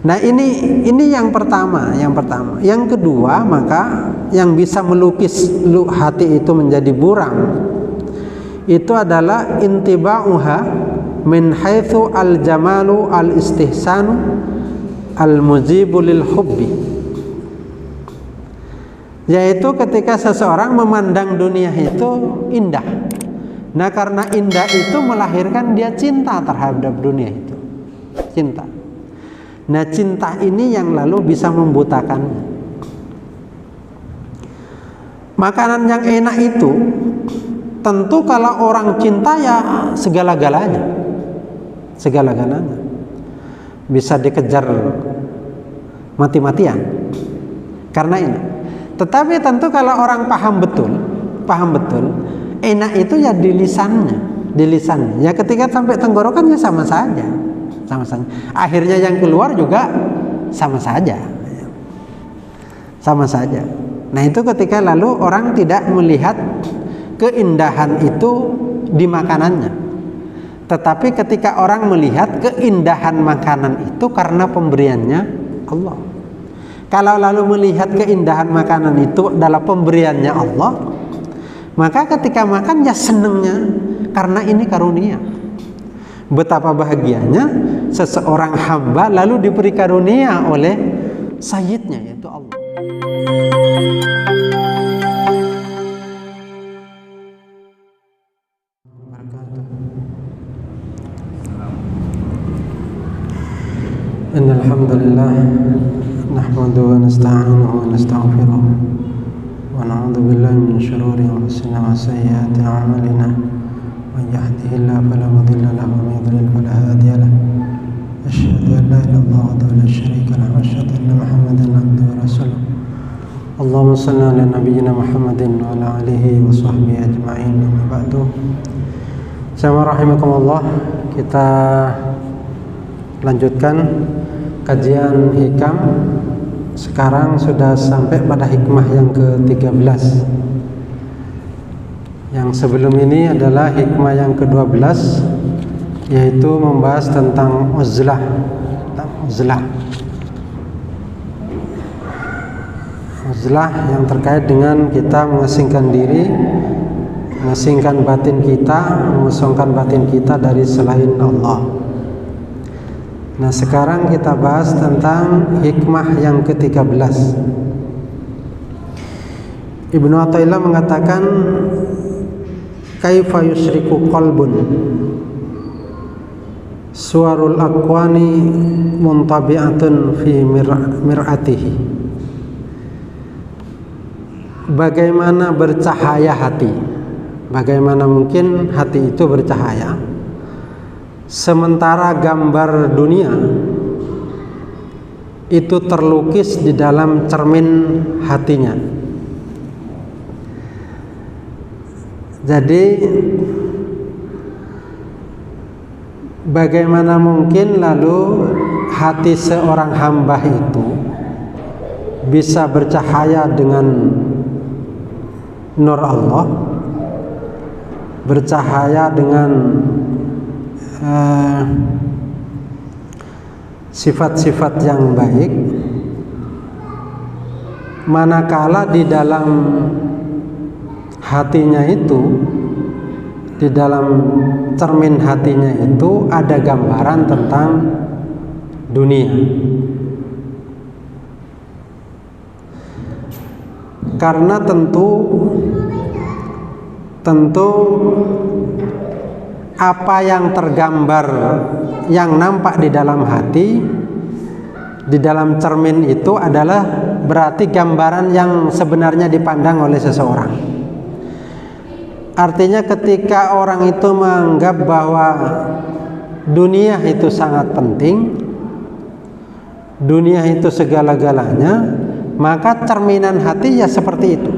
Nah, ini yang pertama. Yang kedua, maka yang bisa melukis hati itu menjadi buram itu adalah intiba'uha min haitsu al-jamalu al-istihsanu al-mujibu lil hubbi. Yaitu ketika seseorang memandang dunia itu indah. Nah, karena indah itu melahirkan dia cinta terhadap dunia itu. Cinta. Nah, cinta ini yang lalu bisa membutakannya. Makanan yang enak itu tentu kalau orang cinta ya segala-galanya. Segala-galanya. Bisa dikejar mati-matian. Karena ini. Tetapi tentu kalau orang paham betul, enak itu ya di lisannya. Ya ketika sampai tenggorokan ya sama saja. Akhirnya yang keluar juga sama saja. Nah, itu ketika lalu orang tidak melihat keindahan itu di makanannya. Tetapi ketika orang melihat keindahan makanan itu karena pemberiannya Allah. Kalau lalu melihat keindahan makanan itu adalah pemberiannya Allah, maka ketika makan ya senengnya karena ini karunia. Betapa bahagianya seseorang hamba lalu diberi karunia oleh sayyidnya, yaitu Allah. Innal hamdalillah nahmaduhu wa nasta'inuhu wa nastaghfiruh wa na'udzu billahi min shururi anfusina wa sayyiati a'malina. من يهده الله فلا مضل له ومن يضلل فلا هادي له أشهد أن لا إله إلا الله وحده لا شريك له وأشهد أن محمدا عبده ورسوله اللهم صل على نبينا محمد وعلى آله وصحبه أجمعين أما بعد. Sama rahimakumullah, kita lanjutkan kajian hikam. Sekarang sudah sampai pada hikmah yang ke-13. Yang sebelum ini adalah hikmah yang ke-12, yaitu membahas tentang uzlah. Uzlah yang terkait dengan kita mengasingkan diri, mengasingkan batin kita, mengosongkan batin kita dari selain Allah. Nah, sekarang kita bahas tentang hikmah yang ke-13. Ibnu Athaillah mengatakan, kaifa yusriku qalbun suwarul aqwani muntabi'atun fi mir'atihi. Bagaimana bercahaya hati? Bagaimana mungkin hati itu bercahaya sementara gambar dunia itu terlukis di dalam cermin hatinya? Jadi bagaimana mungkin lalu hati seorang hamba itu bisa bercahaya dengan nur Allah, bercahaya dengan sifat-sifat yang baik, manakala di dalam hatinya itu, di dalam cermin hatinya itu ada gambaran tentang dunia. Karena tentu apa yang tergambar, yang nampak di dalam hati, di dalam cermin itu adalah berarti gambaran yang sebenarnya dipandang oleh seseorang. Artinya ketika orang itu menganggap bahwa dunia itu sangat penting, dunia itu segala-galanya, maka cerminan hati ya seperti itu.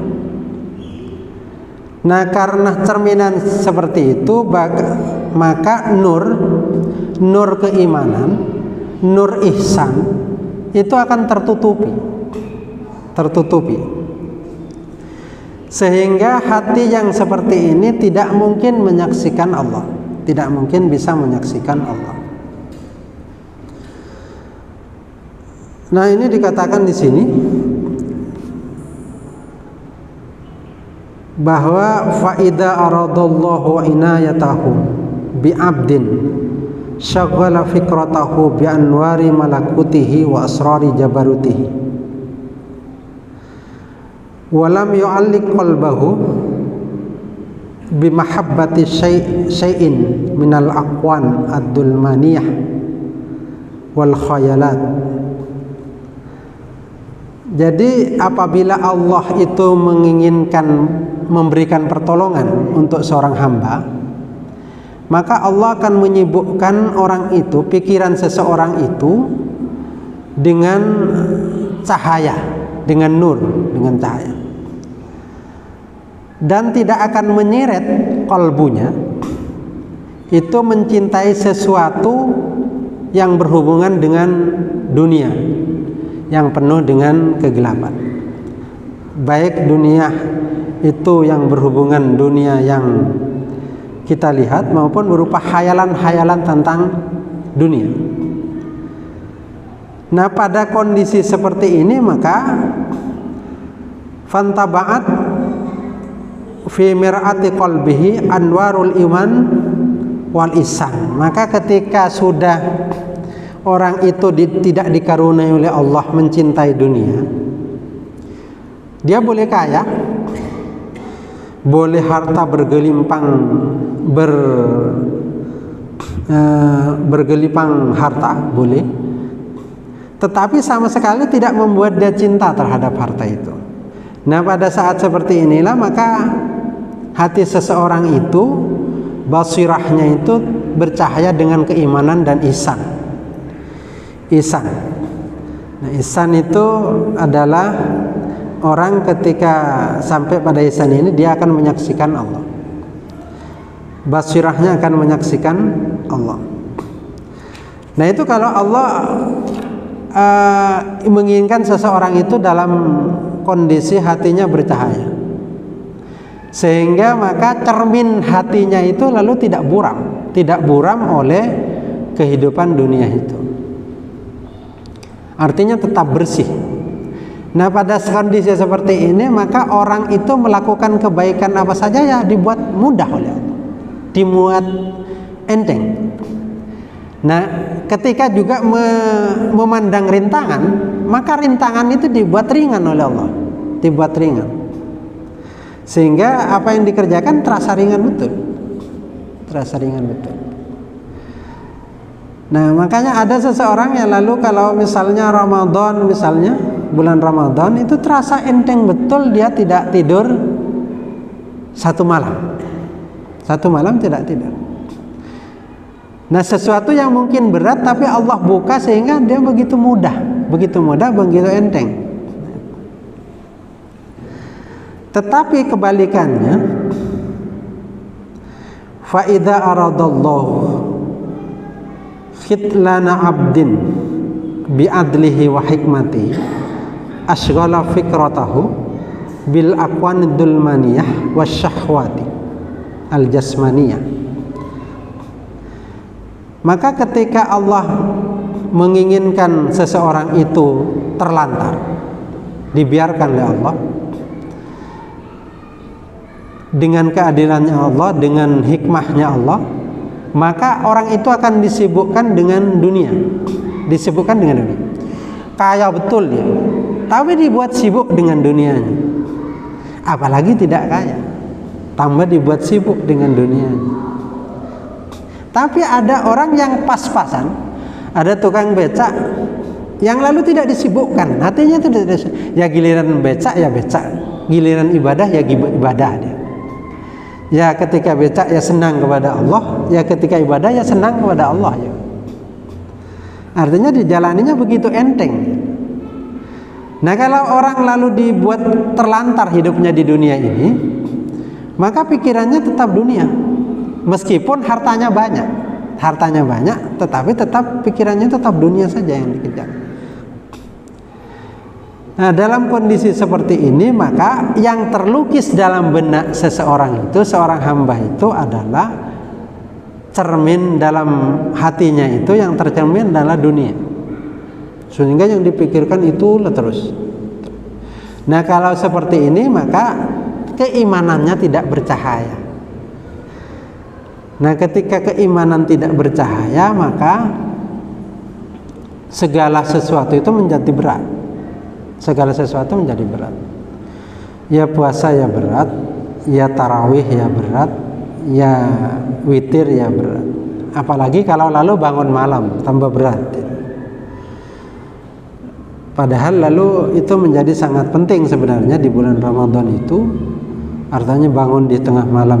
Nah, karena cerminan seperti itu, maka nur keimanan, nur ihsan itu akan tertutupi. Sehingga hati yang seperti ini tidak mungkin menyaksikan Allah, tidak mungkin bisa menyaksikan Allah. Nah, ini dikatakan di sini bahwa faida aradallahu inayatahu bi abdin syaghala fikratahu bi anwari malakutihi wa asrari jabarutihi wa lam yu'alliq qalbahu bi mahabbati syai'in minal aqwan ad-dulmaniyah wal khayalat. Jadi apabila Allah itu menginginkan memberikan pertolongan untuk seorang hamba, maka Allah akan menyibukkan orang itu, pikiran seseorang itu dengan cahaya, dengan nur, dengan cahaya, dan tidak akan menyeret kalbunya itu mencintai sesuatu yang berhubungan dengan dunia, yang penuh dengan kegelapan, baik dunia itu yang berhubungan dunia yang kita lihat maupun berupa khayalan-khayalan tentang dunia. Nah, pada kondisi seperti ini maka fantaba'at fi mir'ati qalbihi anwarul iman wal ihsan. Maka ketika sudah orang itu tidak dikaruniai oleh Allah mencintai dunia, dia boleh kaya, boleh harta bergelimpang, bergelipang harta, boleh, tetapi sama sekali tidak membuat dia cinta terhadap harta itu. Nah, pada saat seperti inilah maka hati seseorang itu, basirahnya itu bercahaya dengan keimanan dan ihsan. Ihsan. Nah, ihsan itu adalah orang ketika sampai pada ihsan ini dia akan menyaksikan Allah. Basirahnya akan menyaksikan Allah. Nah, itu kalau Allah menginginkan seseorang itu dalam kondisi hatinya bercahaya, sehingga maka cermin hatinya itu lalu tidak buram oleh kehidupan dunia itu. Artinya tetap bersih. Nah, pada kondisi seperti ini maka orang itu melakukan kebaikan apa saja ya dibuat mudah oleh Allah, dibuat enteng. Nah, ketika juga memandang rintangan, maka rintangan itu dibuat ringan oleh Allah, dibuat ringan, sehingga apa yang dikerjakan terasa ringan betul, terasa ringan betul. Nah, makanya ada seseorang yang lalu kalau misalnya Ramadan, misalnya bulan Ramadan itu terasa enteng betul, dia tidak tidur satu malam tidak tidur. Nah, sesuatu yang mungkin berat tapi Allah buka sehingga dia begitu mudah, begitu enteng. Tetapi kebalikannya, fa idza aradallahu khitlana abdin bi adlihi wa hikmati asghala fikratahu bil aqwanidul maniyah wasyahwati al jasmaniyah. Maka ketika Allah menginginkan seseorang itu terlantar, dibiarkan oleh Allah dengan keadilannya Allah, dengan hikmahnya Allah, maka orang itu akan disibukkan dengan dunia, kaya betul dia, tapi dibuat sibuk dengan dunianya. Apalagi tidak kaya, tambah dibuat sibuk dengan dunianya. Tapi ada orang yang pas-pasan, ada tukang becak yang lalu tidak disibukkan, hatinya itu tidak, ya giliran becak ya becak, giliran ibadah ya ibadah dia. Ya ketika becak ya senang kepada Allah, ya ketika ibadah ya senang kepada Allah ya. Artinya dijalaninya begitu enteng. Nah, kalau orang lalu dibuat terlantar hidupnya di dunia ini, maka pikirannya tetap dunia. Meskipun hartanya banyak, tetapi tetap pikirannya tetap dunia saja yang dikejar. Nah, dalam kondisi seperti ini maka yang terlukis dalam benak seseorang itu, seorang hamba itu adalah cermin dalam hatinya itu, yang tercermin adalah dunia. sehingga yang dipikirkan itulah terus. Nah, kalau seperti ini maka keimanannya tidak bercahaya. Nah, ketika keimanan tidak bercahaya, maka segala sesuatu itu menjadi berat. Segala sesuatu menjadi berat. Ya puasa ya berat, ya tarawih ya berat, ya witir ya berat. Apalagi kalau lalu bangun malam, tambah berat. Padahal lalu itu menjadi sangat penting sebenarnya di bulan Ramadan itu. Artinya bangun di tengah malam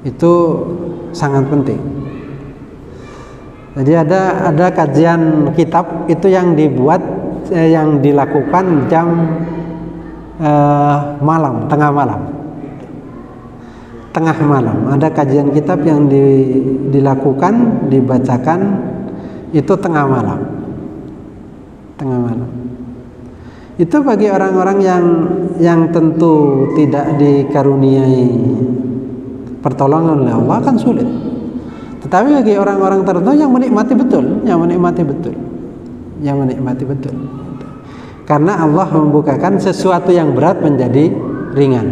itu sangat penting. Jadi ada kajian kitab itu yang dibuat yang dilakukan jam malam, tengah malam. Ada kajian kitab yang dilakukan, dibacakan itu tengah malam. Itu bagi orang-orang yang tentu tidak dikaruniai pertolongan oleh Allah kan sulit. Tetapi bagi orang-orang tertentu yang menikmati betul. Karena Allah membukakan sesuatu yang berat menjadi ringan.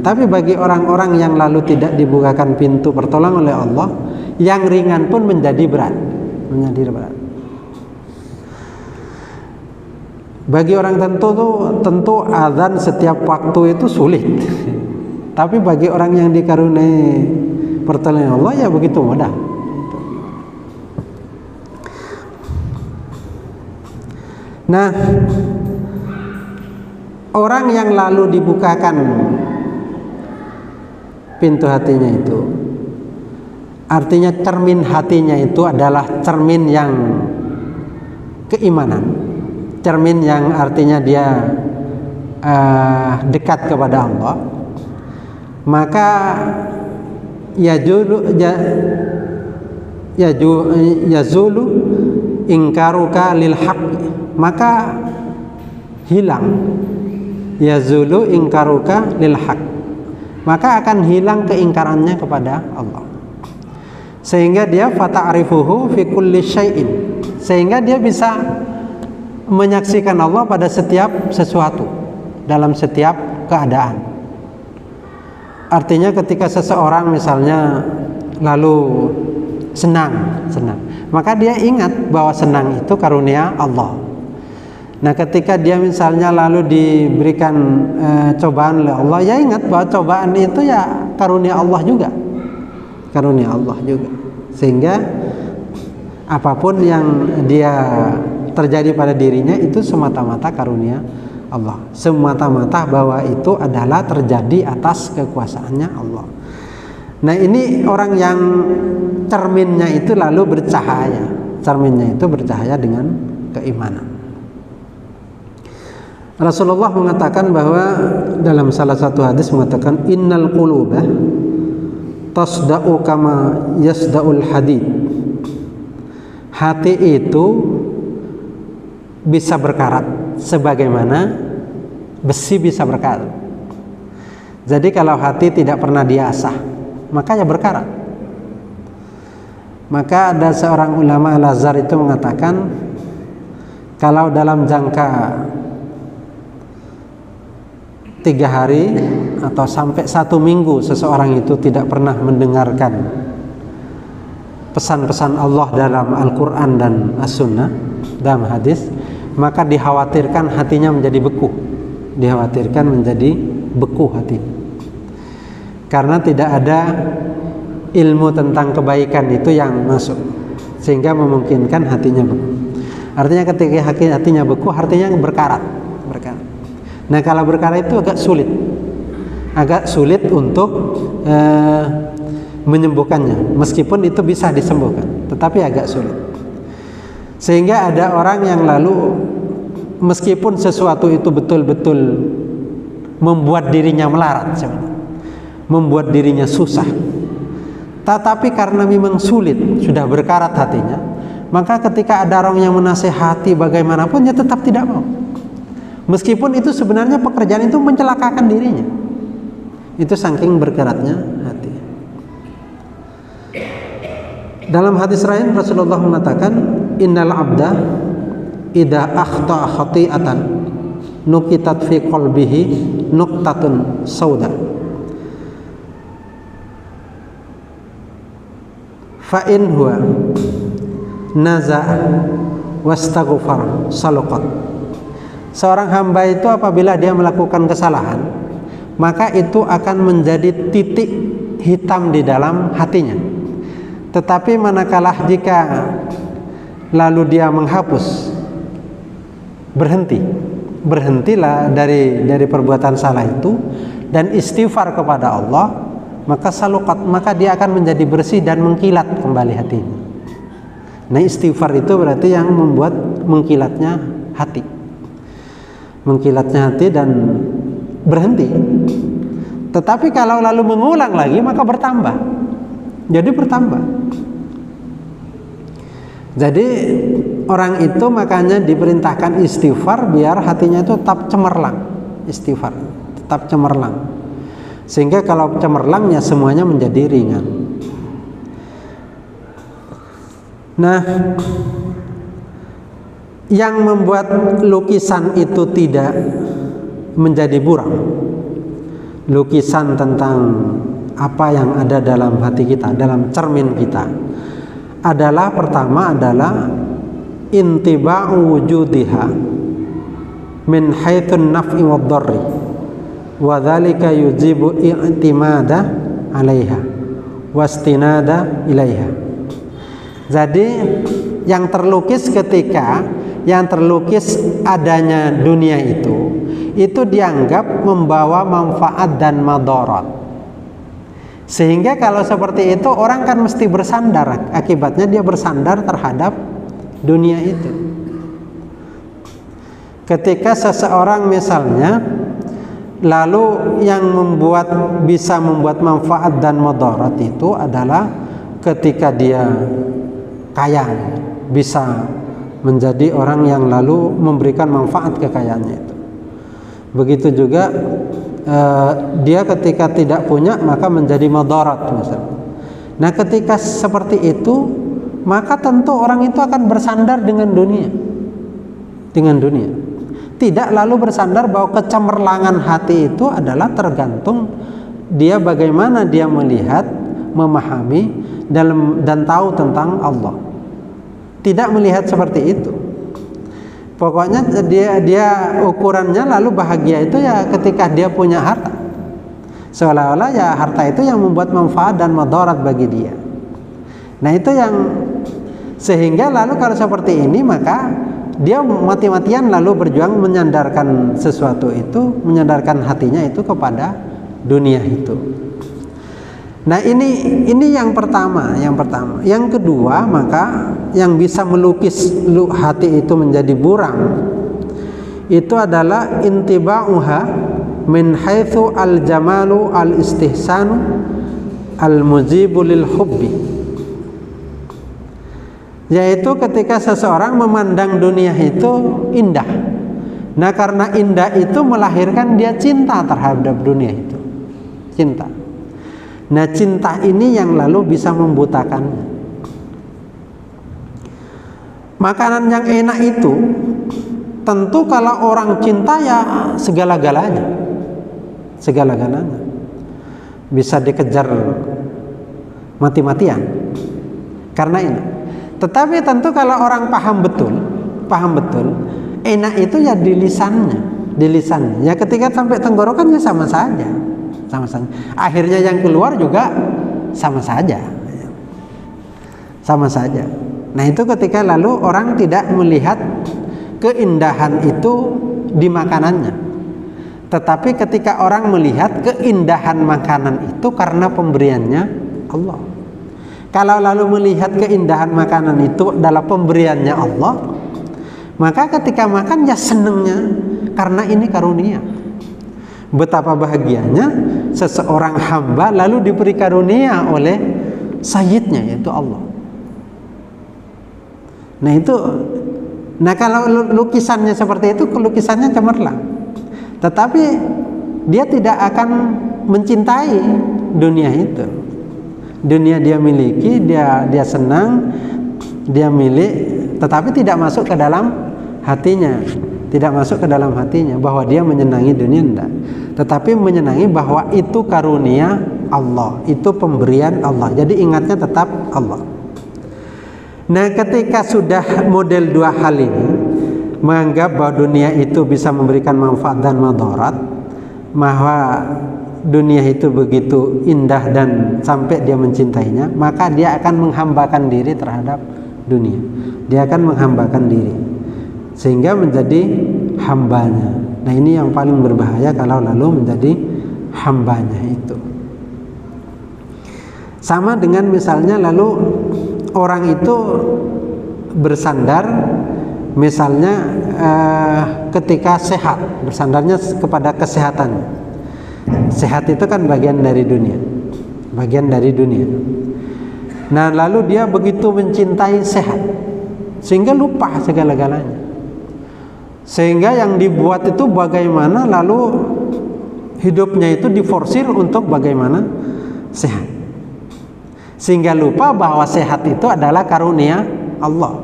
Tapi bagi orang-orang yang lalu tidak dibukakan pintu pertolongan oleh Allah, yang ringan pun menjadi berat. Bagi orang tentu azan setiap waktu itu sulit. Tapi bagi orang yang dikaruniai pertolongan Allah ya begitu mudah. Nah, orang yang lalu dibukakan pintu hatinya itu, artinya cermin hatinya itu adalah cermin yang keimanan, cermin yang artinya dia dekat kepada Allah, maka yazulu ingkaruka lil haq, maka hilang yazulu ingkaruka lil haq, maka akan hilang keingkarannya kepada Allah, sehingga dia fata'rifuhu fi kulli syai'in, sehingga dia bisa menyaksikan Allah pada setiap sesuatu, dalam setiap keadaan. Artinya ketika seseorang misalnya lalu senang, maka dia ingat bahwa senang itu karunia Allah. Nah, ketika dia misalnya lalu diberikan cobaan oleh Allah, ya ingat bahwa cobaan itu ya karunia Allah juga. Sehingga apapun yang dia terjadi pada dirinya itu semata-mata karunia Allah, semata-mata bahwa itu adalah terjadi atas kekuasaannya Allah. Nah, ini orang yang cerminnya itu lalu bercahaya, dengan keimanan. Rasulullah mengatakan bahwa dalam salah satu hadis mengatakan innal quluba tasda'u kama yasda'ul hadid. Hati itu bisa berkarat sebagaimana besi bisa berkarat. Jadi kalau hati tidak pernah diasah, maka ya berkarat. Maka ada seorang ulama Al-Azhar itu mengatakan, kalau dalam jangka 3 hari atau sampai 1 minggu seseorang itu tidak pernah mendengarkan pesan-pesan Allah dalam Al-Quran dan As-Sunnah, dalam hadis, maka dikhawatirkan hatinya menjadi beku. Hati, karena tidak ada ilmu tentang kebaikan itu yang masuk, sehingga memungkinkan hatinya beku. Artinya ketika hatinya beku, artinya berkarat. Nah, kalau berkarat itu agak sulit untuk menyembuhkannya, meskipun itu bisa disembuhkan, tetapi agak sulit. Sehingga ada orang yang lalu meskipun sesuatu itu betul-betul membuat dirinya melarat, membuat dirinya susah, tetapi karena memang sulit, sudah berkarat hatinya, maka ketika ada orang yang menasehati bagaimanapun, dia tetap tidak mau. Meskipun itu sebenarnya pekerjaan itu mencelakakan dirinya. Itu saking berkaratnya hati. Dalam hadis lain Rasulullah mengatakan, innal abda idza akhta khati'atan nukitat fi qalbihi nuqtatun sauda fa in huwa naza'a wastaghfar saluqat. Seorang hamba itu apabila dia melakukan kesalahan, maka itu akan menjadi titik hitam di dalam hatinya. Tetapi manakala jika lalu dia menghapus, berhentilah dari perbuatan salah itu dan istighfar kepada Allah, maka saluqat, maka dia akan menjadi bersih dan mengkilat kembali hatinya. Nah, istighfar itu berarti yang membuat mengkilatnya hati dan berhenti. Tetapi kalau lalu mengulang lagi, maka bertambah. Jadi orang itu makanya diperintahkan istighfar biar hatinya itu tetap cemerlang. Istighfar tetap cemerlang, sehingga kalau cemerlangnya semuanya menjadi ringan. Nah, yang membuat lukisan itu tidak menjadi buram, lukisan tentang apa yang ada dalam hati kita, dalam cermin kita, adalah pertama adalah intiba'u wujudiha min haitsun naf'i wad dharri wa dzalika yujibu i'timada 'alaiha wastinada ilaiha. Jadi yang terlukis adanya dunia itu dianggap membawa manfaat dan madarat. Sehingga kalau seperti itu orang kan mesti bersandar, akibatnya dia bersandar terhadap dunia itu. Ketika seseorang misalnya lalu yang bisa membuat manfaat dan madarat itu adalah ketika dia kaya, bisa menjadi orang yang lalu memberikan manfaat kekayaannya itu. Begitu juga dia ketika tidak punya maka menjadi madarat misalnya. Nah, ketika seperti itu maka tentu orang itu akan bersandar dengan dunia. Tidak lalu bersandar bahwa kecemerlangan hati itu adalah tergantung dia bagaimana dia melihat, memahami dan tahu tentang Allah. Tidak melihat seperti itu. Pokoknya dia ukurannya lalu bahagia itu ya ketika dia punya harta. Seolah-olah ya harta itu yang membuat manfaat dan madarat bagi dia. Nah, itu yang sehingga lalu kalau seperti ini maka dia mati-matian lalu berjuang menyandarkan sesuatu itu, menyandarkan hatinya itu kepada dunia itu. Nah, ini yang pertama. Yang kedua, maka yang bisa melukis hati itu menjadi buram itu adalah intiba'uha min haitsu al-jamalu al-istihsanu al-mujibu lil hubbi. Yaitu ketika seseorang memandang dunia itu indah. Nah, karena indah itu melahirkan dia cinta terhadap dunia itu. Cinta. Nah, cinta ini yang lalu bisa membutakannya. Makanan yang enak itu tentu kalau orang cinta ya segala-galanya. Bisa dikejar mati-matian karena ini. Tetapi tentu kalau orang paham betul, enak itu ya di lisannya. Ya ketika sampai tenggorokan ya sama saja. Akhirnya yang keluar juga sama saja. Nah, itu ketika lalu orang tidak melihat keindahan itu di makanannya. Tetapi ketika orang melihat keindahan makanan itu karena pemberiannya Allah. Kalau lalu melihat keindahan makanan itu adalah pemberiannya Allah, maka ketika makan ya senengnya karena ini karunia. Betapa bahagianya seseorang hamba lalu diberi karunia oleh sayyidnya yaitu Allah. Nah, kalau lukisannya seperti itu, lukisannya cemerlang. Tetapi dia tidak akan mencintai dunia itu. Dunia dia miliki, dia senang, dia milik, tetapi tidak masuk ke dalam hatinya. Tidak masuk ke dalam hatinya bahwa dia menyenangi dunia, enggak. Tetapi menyenangi bahwa itu karunia Allah, itu pemberian Allah. Jadi ingatnya tetap Allah. Nah, ketika sudah model dua hal ini, menganggap bahwa dunia itu bisa memberikan manfaat dan madarat, bahwa dunia itu begitu indah dan sampai dia mencintainya, maka dia akan menghambakan diri terhadap dunia. Dia akan menghambakan diri sehingga menjadi hambanya. Nah, ini yang paling berbahaya kalau lalu menjadi hambanya itu. Sama dengan misalnya lalu orang itu bersandar misalnya ketika sehat, bersandarnya kepada kesehatan. Sehat itu kan bagian dari dunia, bagian dari dunia. Nah, lalu dia begitu mencintai sehat sehingga lupa segala-galanya. Sehingga yang dibuat itu bagaimana lalu hidupnya itu diforsir untuk bagaimana sehat. Sehingga lupa bahwa sehat itu adalah karunia Allah.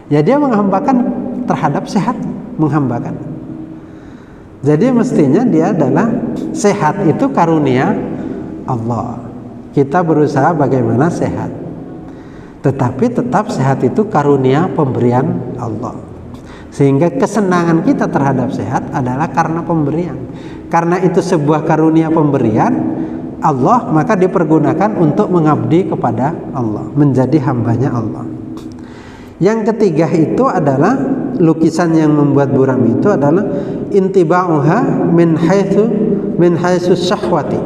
Ya, dia menghambakan terhadap sehat, menghambakan. Jadi mestinya dia adalah sehat itu karunia Allah. Kita berusaha bagaimana sehat, tetapi tetap sehat itu karunia pemberian Allah. Sehingga kesenangan kita terhadap sehat adalah karena pemberian. Karena itu sebuah karunia pemberian Allah, maka dipergunakan untuk mengabdi kepada Allah, menjadi hambanya Allah. Yang ketiga itu adalah lukisan yang membuat buram itu adalah intiba'uha min haitsu syahwati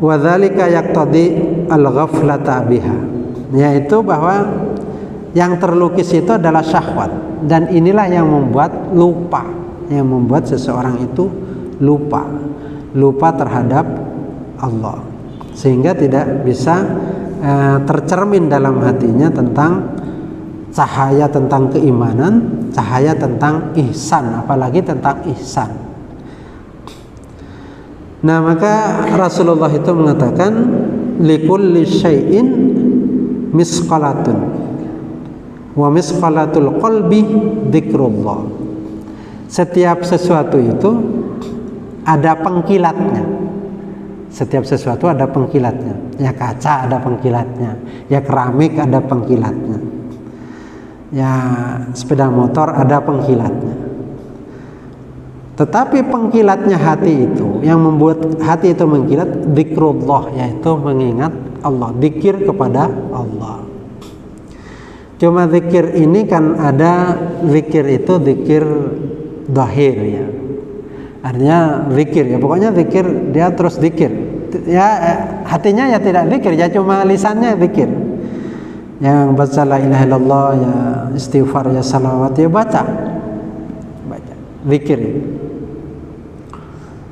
wa dzalika yaqtadi al-ghaflata biha, yaitu bahwa yang terlukis itu adalah syahwat, dan inilah yang membuat lupa, yang membuat seseorang itu lupa terhadap Allah, sehingga tidak bisa tercermin dalam hatinya tentang cahaya tentang keimanan, cahaya tentang ihsan, apalagi tentang ihsan. Nah, maka Rasulullah itu mengatakan likulli syai'in misqalatun wa misqalatul qalbi dzikrullah. Setiap sesuatu itu ada pengkilatnya. Setiap sesuatu ada pengkilatnya. Ya, kaca ada pengkilatnya, ya keramik ada pengkilatnya, ya sepeda motor ada pengkilatnya. Tetapi pengkilatnya hati itu, yang membuat hati itu mengkilat, dzikrullah, yaitu mengingat Allah, zikir kepada Allah. Cuma zikir ini kan ada zikir itu zikir zahir, ya. Artinya zikir, ya pokoknya zikir, dia terus zikir. Ya hatinya ya tidak zikir, ya cuma lisannya zikir. Yang baca la ilaha illallah, ya istighfar, ya salawat, ya baca zikir.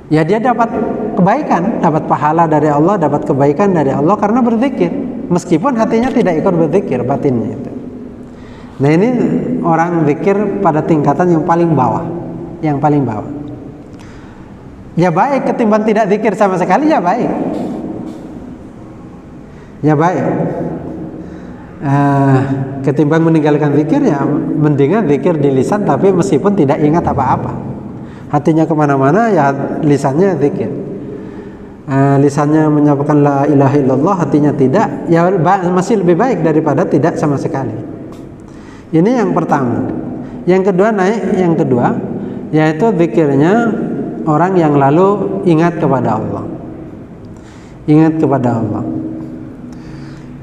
Ya dia dapat kebaikan, dapat pahala dari Allah, dapat kebaikan dari Allah karena berzikir, meskipun hatinya tidak ikut berzikir, batinnya itu. Nah, ini orang zikir pada tingkatan yang paling bawah, yang paling bawah. Ya baik ketimbang tidak zikir sama sekali, ya baik. Ya baik. Ketimbang meninggalkan zikir, ya mendingan zikir di lisan tapi meskipun tidak ingat apa-apa. Hatinya kemana-mana, ya lisannya zikir. Lisannya menyampaikan la ilaha illallah, hatinya tidak, ya masih lebih baik daripada tidak sama sekali. Ini yang pertama. Yang kedua yaitu zikirnya orang yang lalu ingat kepada Allah. Ingat kepada Allah.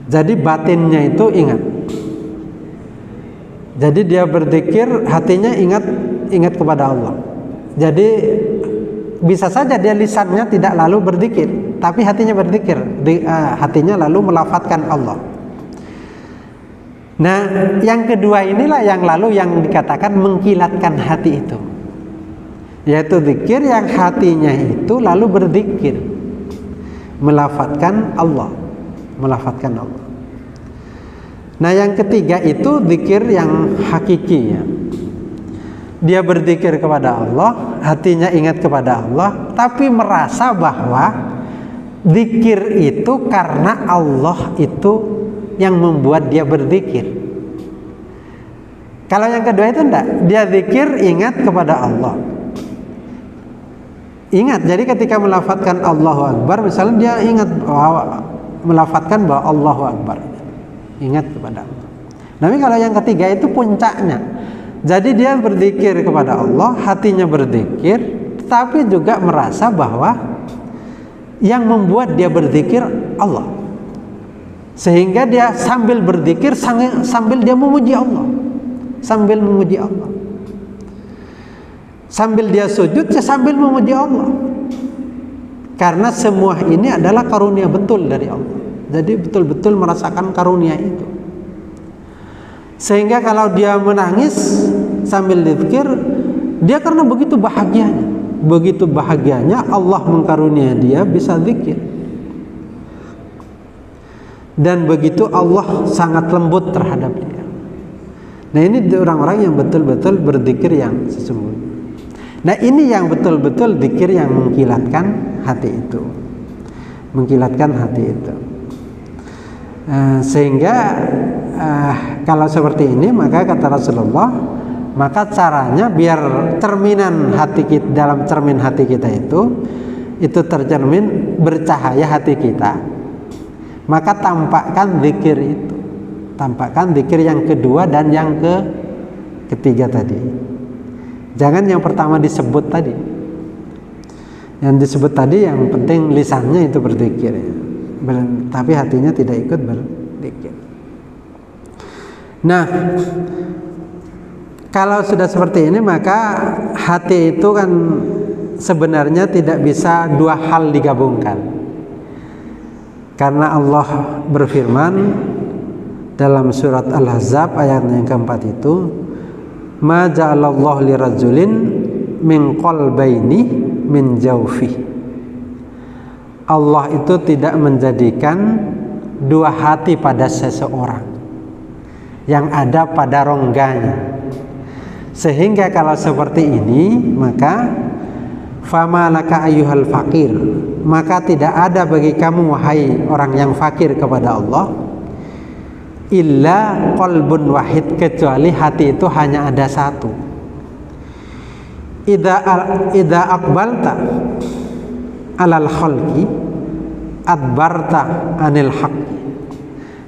Jadi batinnya itu ingat. Jadi dia berzikir, hatinya ingat kepada Allah. Jadi bisa saja dia lisannya tidak lalu berzikir, tapi hatinya berzikir, hatinya lalu melafadzkan Allah. Nah, yang kedua inilah yang lalu yang dikatakan mengkilatkan hati itu, yaitu zikir yang hatinya itu lalu berzikir, melafadzkan Allah. Nah, yang ketiga itu zikir yang hakiki, ya. Dia berzikir kepada Allah, hatinya ingat kepada Allah, tapi merasa bahwa Zikir itu karena Allah itu yang membuat dia berzikir. Kalau yang kedua itu enggak, dia zikir ingat kepada Allah. Ingat, jadi ketika melafadzkan Allahu Akbar, misalnya dia ingat melafadzkan bahwa Allahu Akbar, ingat kepada Allah. Tapi kalau yang ketiga itu puncaknya. Jadi dia berzikir kepada Allah, hatinya berzikir, tapi juga merasa bahwa yang membuat dia berzikir Allah. Sehingga dia sambil berzikir sambil dia memuji Allah. Sambil memuji Allah. Sambil dia sujud sambil memuji Allah. Karena semua ini adalah karunia betul dari Allah. Jadi betul-betul merasakan karunia itu. Sehingga kalau dia menangis sambil zikir, dia karena begitu bahagianya Allah mengkarunia dia bisa zikir. Dan begitu Allah sangat lembut terhadap dia. Nah, ini orang-orang yang betul-betul berzikir yang sesungguhnya. Nah, ini yang betul-betul zikir yang mengkilatkan hati itu. Mengkilatkan hati itu. Sehingga kalau seperti ini, maka kata Rasulullah, maka caranya biar cerminan hati kita, dalam cermin hati kita itu tercermin bercahaya hati kita, maka tampakkan zikir itu, tampakkan zikir yang kedua dan yang ketiga tadi. Jangan yang pertama disebut tadi. Yang disebut tadi yang penting lisannya itu berzikir, tapi hatinya tidak ikut berzikir. Nah, kalau sudah seperti ini, maka hati itu kan sebenarnya tidak bisa dua hal digabungkan. Karena Allah berfirman dalam surat Al-Ahzab ayat yang keempat itu, ma ja'alallahu lirajulin min qalbaini min jawfi. Allah itu tidak menjadikan dua hati pada seseorang yang ada pada rongganya. Sehingga kalau seperti ini, maka fama laka ayyuhal fakir, maka tidak ada bagi kamu wahai orang yang fakir kepada Allah, illa qalbun wahid, kecuali hati itu hanya ada satu. Idza aqbalta alal khalqi adbarta anil haqqi.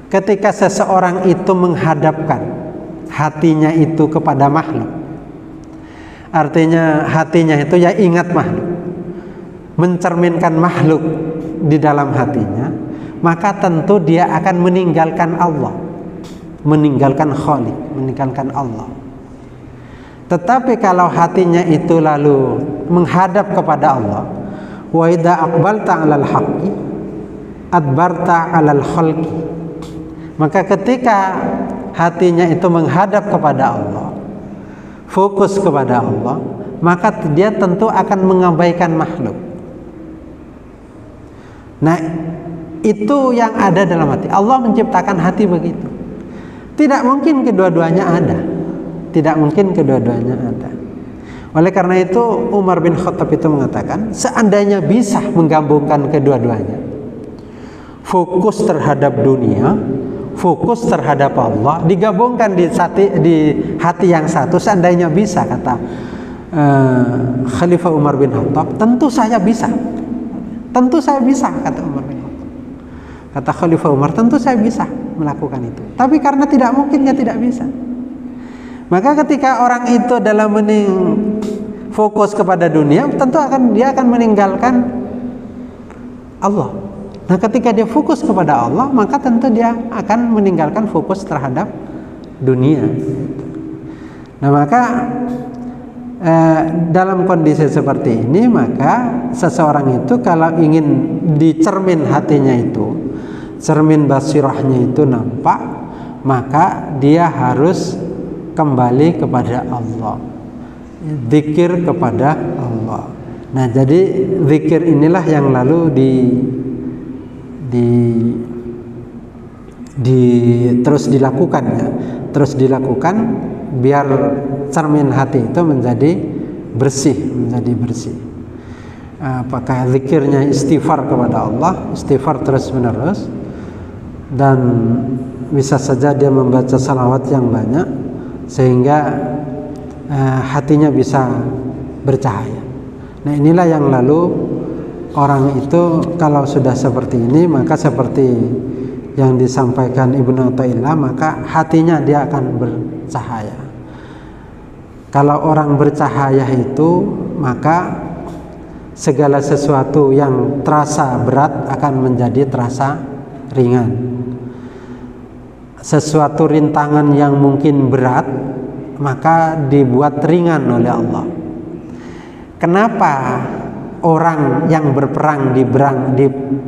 Ketika seseorang itu menghadapkan hatinya itu kepada makhluk, artinya hatinya itu ya ingat makhluk, mencerminkan makhluk di dalam hatinya, maka tentu dia akan meninggalkan Allah, meninggalkan Khaliq, meninggalkan Allah. Tetapi kalau hatinya itu lalu menghadap kepada Allah, wa idza aqbalta 'alal haqqi adbarta 'alal khalqi, maka ketika hatinya itu menghadap kepada Allah, fokus kepada Allah, maka dia tentu akan mengabaikan makhluk. Nah, itu yang ada dalam hati. Allah menciptakan hati begitu. Tidak mungkin kedua-duanya ada. Tidak mungkin kedua-duanya ada. Oleh karena itu Umar bin Khattab itu mengatakan, seandainya bisa menggabungkan kedua-duanya, fokus terhadap dunia, fokus terhadap Allah, digabungkan di hati yang satu, seandainya bisa, kata Khalifah Umar bin Khattab, tentu saya bisa. Tentu saya bisa, kata Umar bin Khattab. Kata Khalifah Umar, tentu saya bisa melakukan itu. Tapi karena tidak mungkin, ya tidak bisa. Maka ketika orang itu dalam fokus kepada dunia, tentu dia akan meninggalkan Allah. Nah, ketika dia fokus kepada Allah, maka tentu dia akan meninggalkan fokus terhadap dunia. Nah, maka dalam kondisi seperti ini, maka seseorang itu kalau ingin dicermin hatinya itu, cermin basirahnya itu nampak, maka dia harus kembali kepada Allah, zikir kepada Allah. Nah, jadi zikir inilah yang lalu terus dilakukan, ya. Terus dilakukan biar cermin hati itu menjadi bersih. apakah zikirnya istighfar kepada Allah, istighfar terus menerus, dan bisa saja dia membaca salawat yang banyak sehingga hatinya bisa bercahaya. Nah, inilah yang lalu orang itu kalau sudah seperti ini, maka seperti yang disampaikan Ibnu Athaillah, maka hatinya dia akan bercahaya. Kalau orang bercahaya itu, maka segala sesuatu yang terasa berat akan menjadi terasa ringan. Sesuatu rintangan yang mungkin berat, maka dibuat ringan oleh Allah. Kenapa orang yang berperang di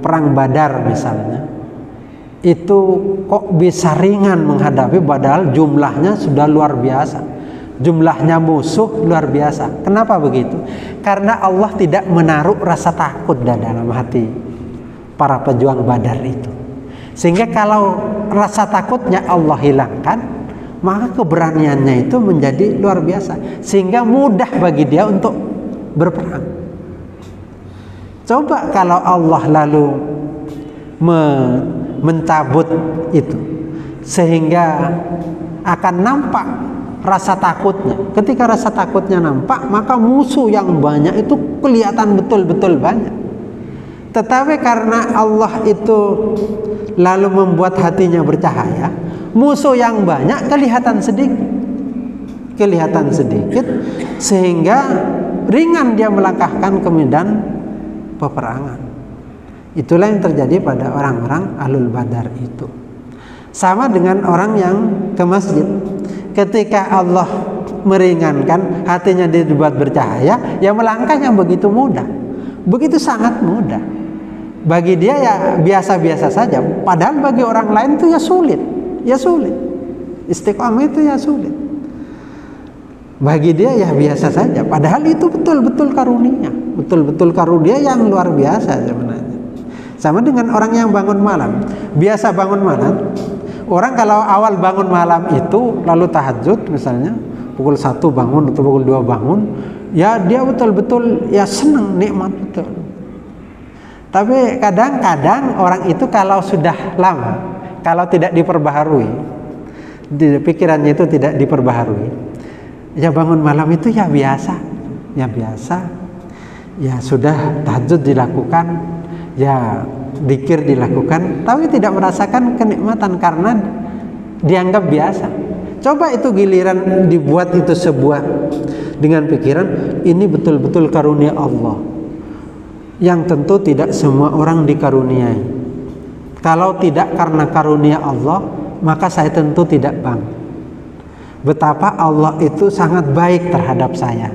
perang Badar misalnya, itu kok bisa ringan menghadapi, padahal jumlahnya sudah luar biasa, jumlahnya musuh luar biasa. Kenapa begitu? Karena Allah tidak menaruh rasa takut dalam hati para pejuang Badar itu, sehingga kalau rasa takutnya Allah hilangkan, maka keberaniannya itu menjadi luar biasa, sehingga mudah bagi dia untuk berperang. Coba kalau Allah lalu mencabut itu, sehingga akan nampak rasa takutnya. Ketika rasa takutnya nampak, maka musuh yang banyak itu kelihatan betul-betul banyak. Tetapi karena Allah itu lalu membuat hatinya bercahaya, musuh yang banyak kelihatan sedikit, sehingga ringan dia melangkahkan ke medan peperangan. Itulah yang terjadi pada orang-orang Ahlul Badar itu. Sama dengan orang yang ke masjid, ketika Allah meringankan hatinya dibuat bercahaya, ya melangkahnya begitu mudah, begitu sangat mudah. Bagi dia ya biasa-biasa saja, padahal bagi orang lain itu ya sulit. Istiqomah itu ya sulit. Bagi dia ya biasa saja, padahal itu betul-betul karunia, betul-betul karunia yang luar biasa sebenarnya. Sama dengan orang yang bangun malam, biasa bangun malam. Orang kalau awal bangun malam itu lalu tahajud misalnya, pukul 1 bangun atau pukul 2 bangun, ya dia betul-betul ya senang, nikmat betul. Tapi kadang-kadang orang itu kalau sudah lama, kalau tidak diperbaharui, pikirannya itu tidak diperbaharui, ya bangun malam itu ya biasa, ya sudah tahajud dilakukan, ya dzikir dilakukan, tapi tidak merasakan kenikmatan karena dianggap biasa. Coba itu giliran dibuat itu sebuah dengan pikiran, ini betul-betul karunia Allah, yang tentu tidak semua orang dikaruniai. Kalau tidak karena karunia Allah, maka saya tentu tidak bangga. Betapa Allah itu sangat baik terhadap saya,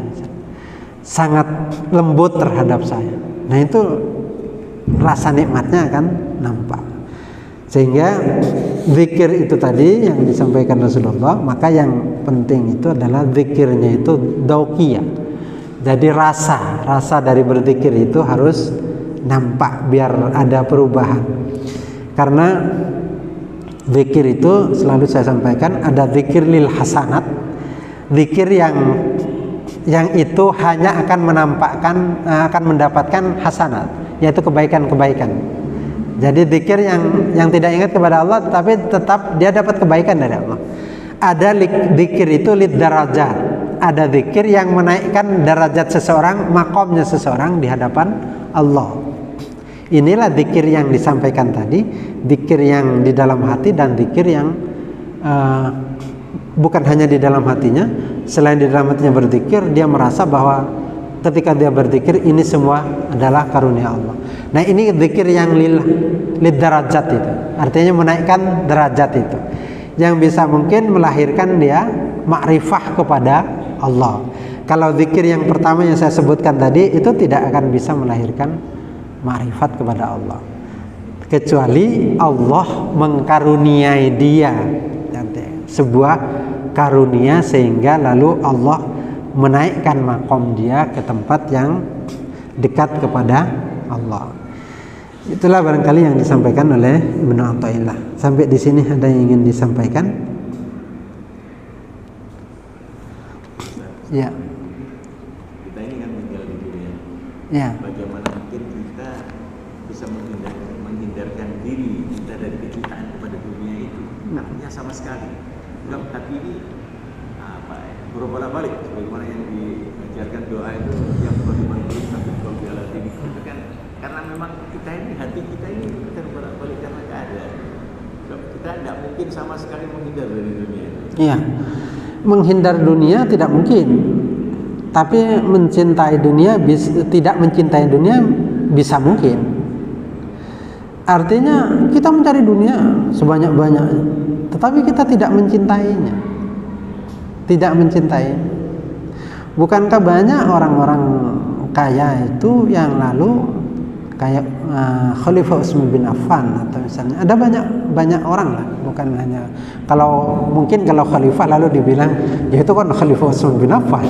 sangat lembut terhadap saya. Nah, itu rasa nikmatnya akan nampak. Sehingga zikir itu tadi yang disampaikan Rasulullah, maka yang penting itu adalah zikirnya itu dauqiyah. Jadi rasa dari berzikir itu harus nampak biar ada perubahan. Karena zikir itu selalu saya sampaikan, ada zikir lil hasanat, zikir yang itu hanya akan akan mendapatkan hasanat, yaitu kebaikan-kebaikan. Jadi zikir yang tidak ingat kepada Allah, tapi tetap dia dapat kebaikan dari Allah. Ada zikir itu lid darajat, ada zikir yang menaikkan derajat seseorang, makomnya seseorang di hadapan Allah. Inilah zikir yang disampaikan tadi, zikir yang di dalam hati dan zikir yang bukan hanya di dalam hatinya. Selain di dalam hatinya berzikir, dia merasa bahwa ketika dia berzikir ini semua adalah karunia Allah. Nah, ini zikir yang lid darajat itu, artinya menaikkan derajat itu, yang bisa mungkin melahirkan dia makrifah kepada Allah. Kalau zikir yang pertama yang saya sebutkan tadi itu tidak akan bisa melahirkan makrifat kepada Allah, kecuali Allah mengkaruniai dia sebuah karunia sehingga lalu Allah menaikkan makom dia ke tempat yang dekat kepada Allah. Itulah barangkali yang disampaikan oleh Ibnu Athaillah. Sampai di sini ada yang ingin disampaikan? Ya. Kita ini kan tinggal di dunia. Ya. Bagaimana tak punya sama sekali. Sebab hati ini berbolak-balik sebagaimana yang diajarkan doa itu yang berbolak-balik satu dua piala ini itu kan karena memang kita ini hati kita ini terbolak-balik karena keadaan. Sebab kita tidak mungkin sama sekali menghindar dari dunia. Iya, menghindar dunia tidak mungkin. Tapi mencintai dunia tidak mencintai dunia bisa mungkin. Artinya kita mencari dunia sebanyak-banyaknya, tetapi kita tidak mencintainya. Tidak mencintai. Bukankah banyak orang-orang kaya itu yang lalu kayak Khalifah Utsman bin Affan atau misalnya ada banyak orang lah, bukan hanya kalau mungkin kalau khalifah lalu dibilang ya itu kan Khalifah Utsman bin Affan.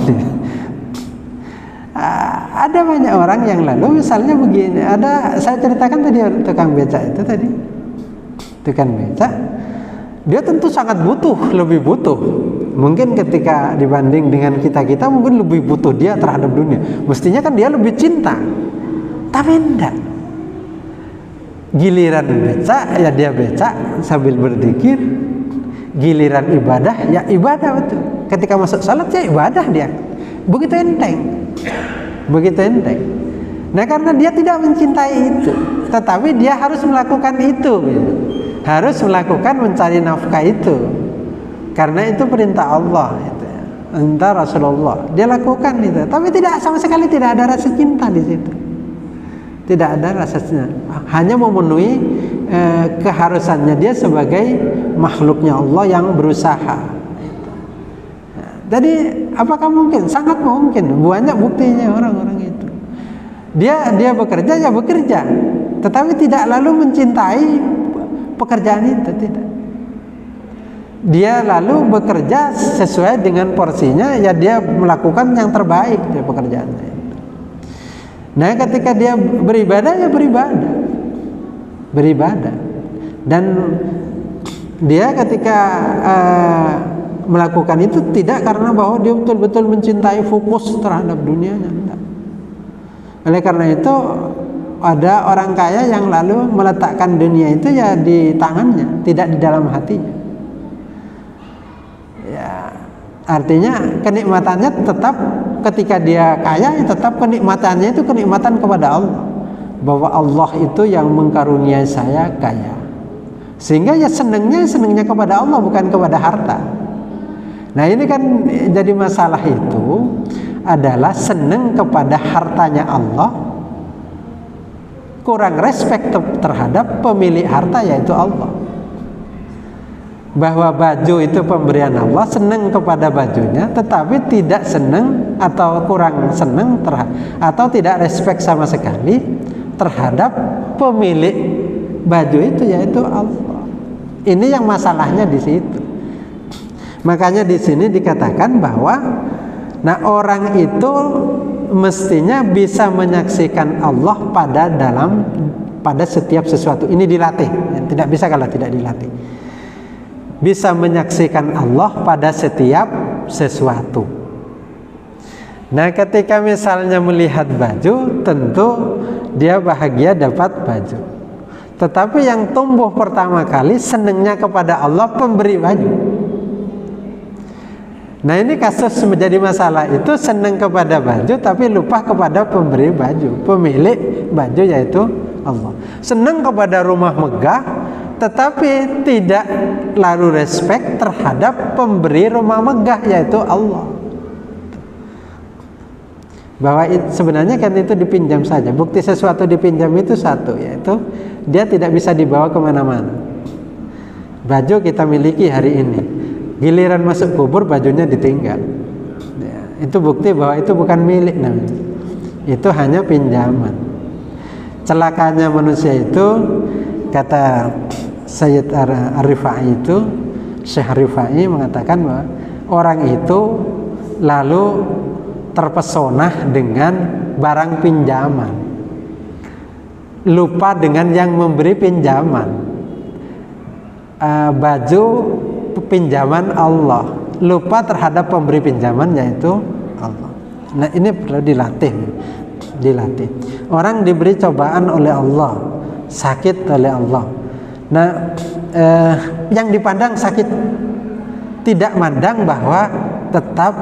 Ada banyak orang yang lalu misalnya begini, ada saya ceritakan tadi tukang beca itu tadi, tukang beca dia tentu sangat butuh, lebih butuh. Mungkin ketika dibanding dengan kita mungkin lebih butuh dia terhadap dunia. Mestinya kan dia lebih cinta. Tapi enggak. Giliran beca ya dia beca sambil berzikir. Giliran ibadah ya ibadah betul. Ketika masuk salat ya ibadah dia. Begitu enteng. Begitu enteng. Nah karena dia tidak mencintai itu, tetapi dia harus melakukan itu. Harus melakukan mencari nafkah itu. Karena itu perintah Allah itu, perintah Rasulullah. Dia lakukan itu, tapi tidak sama sekali tidak ada rasa cinta di situ. Tidak ada rasa cinta. Hanya memenuhi keharusannya dia sebagai makhluknya Allah yang berusaha. Jadi apakah mungkin? Sangat mungkin. Banyak buktinya orang-orang itu. Dia bekerja ya bekerja, tetapi tidak lalu mencintai pekerjaan itu, tidak. Dia lalu bekerja sesuai dengan porsinya, ya dia melakukan yang terbaik di pekerjaannya. Nah, ketika dia beribadah ya beribadah. Dan dia ketika melakukan itu tidak karena bahwa dia betul-betul mencintai fokus terhadap dunianya, tidak. Oleh karena itu ada orang kaya yang lalu meletakkan dunia itu ya di tangannya, tidak di dalam hatinya. Ya, artinya kenikmatannya tetap ketika dia kaya, tetap kenikmatannya itu kenikmatan kepada Allah. Bahwa Allah itu yang mengkaruniai saya kaya. Sehingga ya senangnya kepada Allah, bukan kepada harta. Nah ini kan jadi masalah itu adalah senang kepada hartanya Allah, kurang respect terhadap pemilik harta yaitu Allah. Bahwa baju itu pemberian Allah, senang kepada bajunya, tetapi tidak senang atau kurang senang atau tidak respect sama sekali terhadap pemilik baju itu yaitu Allah. Ini yang masalahnya di situ. Makanya di sini dikatakan bahwa orang itu mestinya bisa menyaksikan Allah pada setiap sesuatu. Ini dilatih, tidak bisa kalau tidak dilatih. Bisa menyaksikan Allah pada setiap sesuatu. Nah, ketika misalnya melihat baju, tentu dia bahagia dapat baju. Tetapi yang tumbuh pertama kali senangnya kepada Allah pemberi baju. Nah, ini kasus menjadi masalah itu senang kepada baju tapi lupa kepada pemberi baju, pemilik baju yaitu Allah. Senang kepada rumah megah tetapi tidak lalu respect terhadap pemberi rumah megah yaitu Allah. Bahwa sebenarnya kan itu dipinjam saja. Bukti sesuatu dipinjam itu satu, yaitu dia tidak bisa dibawa kemana-mana. Baju kita miliki hari ini, giliran masuk kubur bajunya ditinggal. Ya, itu bukti bahwa itu bukan milik namanya. Itu hanya pinjaman. Celakanya manusia itu, kata Sayyid Ar-Rifai itu, Syekh Rifai mengatakan bahwa orang itu lalu terpesona dengan barang pinjaman, lupa dengan yang memberi pinjaman. Baju pinjaman Allah, lupa terhadap pemberi pinjaman yaitu Allah. Nah ini perlu dilatih. Orang diberi cobaan oleh Allah, sakit oleh Allah. Nah yang dipandang sakit, tidak mandang bahwa tetap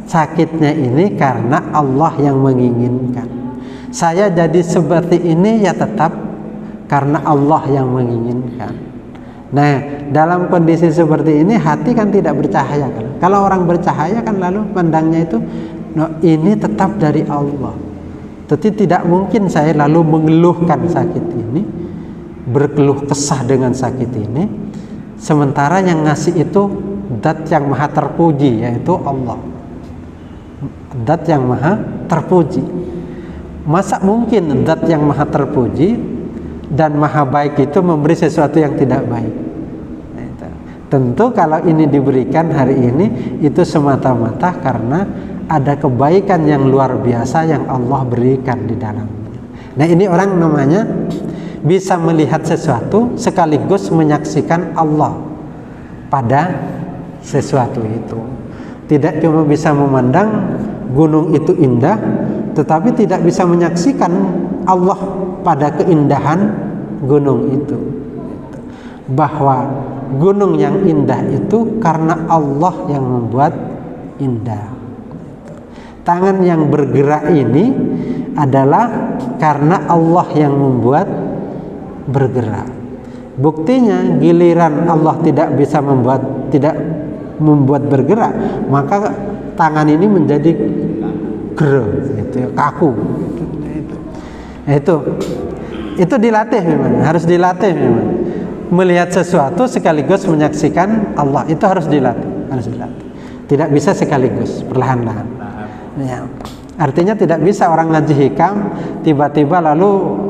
sakitnya ini karena Allah yang menginginkan. Saya jadi seperti ini ya tetap karena Allah yang menginginkan. Nah, dalam kondisi seperti ini hati kan tidak bercahaya kan. Kalau orang bercahaya kan lalu pandangnya itu ini tetap dari Allah. Tapi tidak mungkin saya lalu mengeluhkan sakit ini, berkeluh kesah dengan sakit ini, sementara yang ngasih itu zat yang maha terpuji, yaitu Allah. Zat yang maha terpuji. Masa mungkin zat yang maha terpuji dan maha baik itu memberi sesuatu yang tidak baik? Tentu kalau ini diberikan hari ini itu semata-mata karena ada kebaikan yang luar biasa yang Allah berikan di dalamnya. Nah, ini orang namanya bisa melihat sesuatu sekaligus menyaksikan Allah pada sesuatu itu. Tidak cuma bisa memandang gunung itu indah, tetapi tidak bisa menyaksikan Allah pada keindahan gunung itu. Bahwa gunung yang indah itu karena Allah yang membuat indah. Tangan yang bergerak ini adalah karena Allah yang membuat bergerak. Buktinya giliran Allah tidak bisa tidak membuat bergerak, maka tangan ini menjadi kaku. Itu dilatih memang, harus dilatih memang. Melihat sesuatu sekaligus menyaksikan Allah itu harus dilatih, Tidak bisa sekaligus, perlahan-lahan. Ya. Artinya tidak bisa orang ngaji hikam tiba-tiba lalu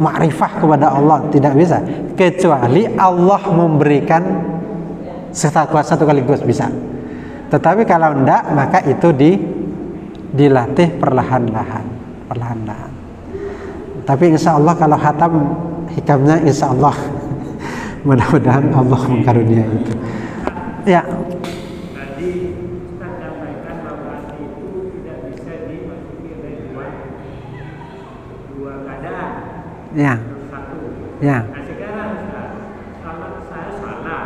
makrifah kepada Allah, tidak bisa. Kecuali Allah memberikan satu sekaligus bisa. Tetapi kalau enggak, maka itu dilatih perlahan-lahan. Tapi insya Allah kalau khatam hikamnya insya Allah mudah-mudahan Allah mengkarunia itu. Ya. Tadi Ustaz sampaikan bahwa itu tidak bisa dimasuki oleh dua keadaan. Ya. Satu. Ya. Nah sekarang Ustaz, kalau saya salah,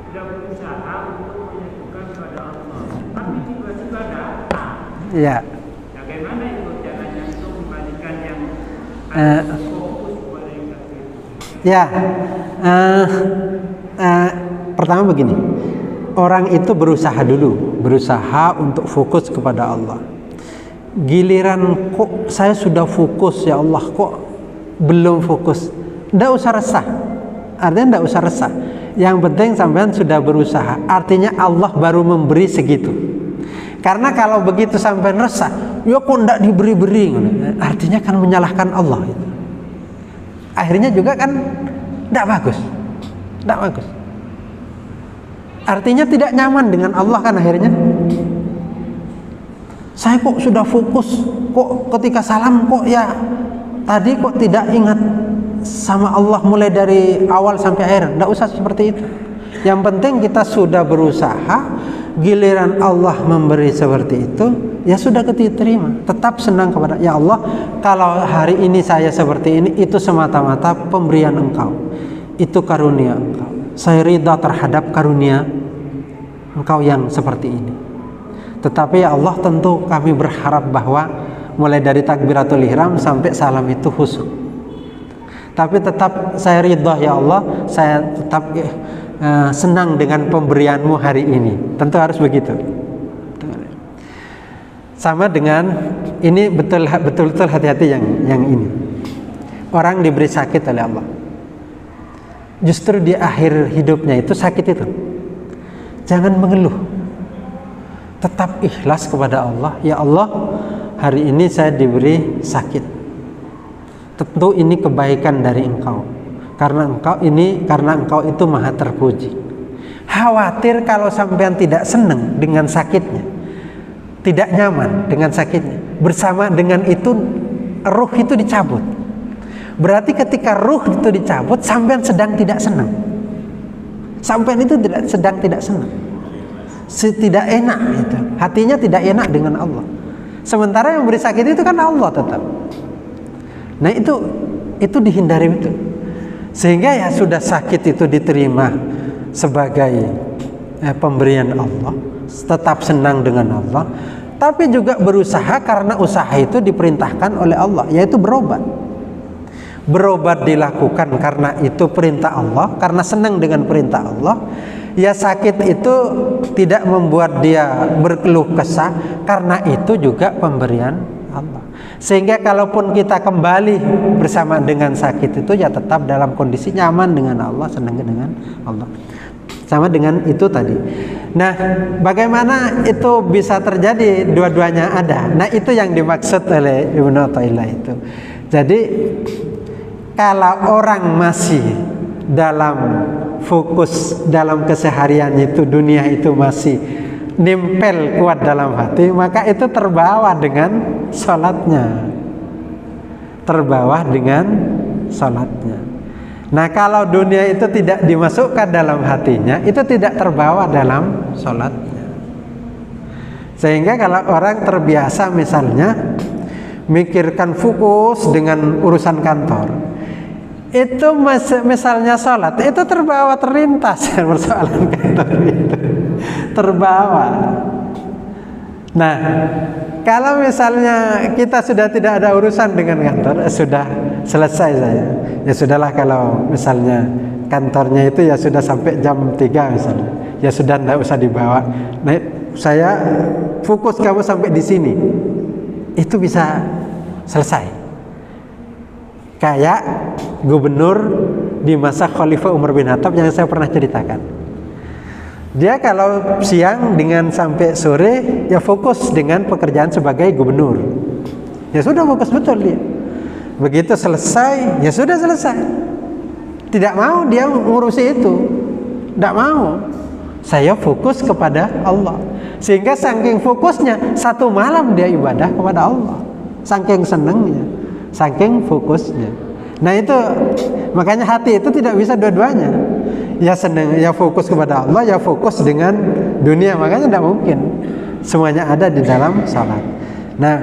sudah berusaha untuk menyatukan kepada Allah, tapi tiba-tiba datang. Ya. Bagaimana itu caranya untuk membalikan yang fokus kepada yang satu itu? Ya. Pertama begini, orang itu berusaha untuk fokus kepada Allah. Giliran kok saya sudah fokus, ya Allah kok belum fokus, nggak usah resah. Artinya nggak usah resah. Yang penting sampean sudah berusaha. Artinya Allah baru memberi segitu. Karena kalau begitu sampean resah, ya kok nggak diberi-beri, artinya kan menyalahkan Allah. Akhirnya juga kan nggak bagus. Artinya tidak nyaman dengan Allah kan akhirnya. Saya kok sudah fokus, kok ketika salam kok ya tadi kok tidak ingat sama Allah mulai dari awal sampai akhir. Tidak usah seperti itu. Yang penting kita sudah berusaha, giliran Allah memberi seperti itu, ya sudah diterima. Tetap senang kepada ya Allah, kalau hari ini saya seperti ini, itu semata-mata pemberian Engkau. Itu karunia Engkau. Saya ridha terhadap karunia Engkau yang seperti ini. Tetapi ya Allah, tentu kami berharap bahwa mulai dari takbiratul ihram sampai salam itu khusyuk. Tapi tetap saya ridha ya Allah, saya tetap senang dengan pemberianmu hari ini. Tentu harus begitu. Sama dengan ini betul-betul hati-hati yang ini. Orang diberi sakit oleh Allah. Justru di akhir hidupnya itu sakit itu. Jangan mengeluh. Tetap ikhlas kepada Allah. Ya Allah, hari ini saya diberi sakit. Tentu ini kebaikan dari Engkau. Karena Engkau itu maha terpuji. Khawatir kalau sampean tidak senang dengan sakitnya, tidak nyaman dengan sakitnya, bersama dengan itu ruh itu dicabut. Berarti ketika ruh itu dicabut, sampean sedang tidak senang. Sampean itu sedang tidak senang. Tidak enak itu. Hatinya tidak enak dengan Allah. Sementara yang beri sakit itu kan Allah tetap. Nah itu dihindari itu. Sehingga ya sudah sakit itu diterima sebagai pemberian Allah, tetap senang dengan Allah, tapi juga berusaha karena usaha itu diperintahkan oleh Allah, yaitu berobat. Berobat dilakukan karena itu perintah Allah, karena senang dengan perintah Allah. Ya sakit itu tidak membuat dia berkeluh kesah, karena itu juga pemberian Allah. Sehingga kalaupun kita kembali bersama dengan sakit itu ya tetap dalam kondisi nyaman dengan Allah, senang dengan Allah. Sama dengan itu tadi. Nah, bagaimana itu bisa terjadi? Dua-duanya ada. Nah, itu yang dimaksud oleh Ibnu Athaillah itu. Jadi kalau orang masih dalam fokus dalam keseharian itu, dunia itu masih nempel kuat dalam hati, maka itu terbawa dengan sholatnya. Terbawa dengan sholatnya. Nah, kalau dunia itu tidak dimasukkan dalam hatinya, itu tidak terbawa dalam sholatnya. Sehingga kalau orang terbiasa misalnya mikirkan fokus dengan urusan kantor, itu misalnya sholat, itu terbawa, terlintas persoalan kantor itu, terbawa. Nah, kalau misalnya kita sudah tidak ada urusan dengan kantor, sudah selesai saya. Ya sudahlah, kalau misalnya kantornya itu ya sudah sampai jam 3 misalnya, ya sudah tidak usah dibawa. Nah, saya fokus kamu sampai di sini, itu bisa selesai. Kayak gubernur di masa Khalifah Umar bin Khattab yang saya pernah ceritakan. Dia kalau siang dengan sampai sore ya fokus dengan pekerjaan sebagai gubernur. Ya sudah fokus betul dia. Begitu selesai, ya sudah selesai. Tidak mau dia ngurusi itu. Tidak mau. Saya fokus kepada Allah. Sehingga saking fokusnya, satu malam dia ibadah kepada Allah. Saking senangnya, saking fokusnya. Nah itu, makanya hati itu tidak bisa dua-duanya. Ya senang, ya fokus kepada Allah, ya fokus dengan dunia. Makanya tidak mungkin semuanya ada di dalam salat. Nah,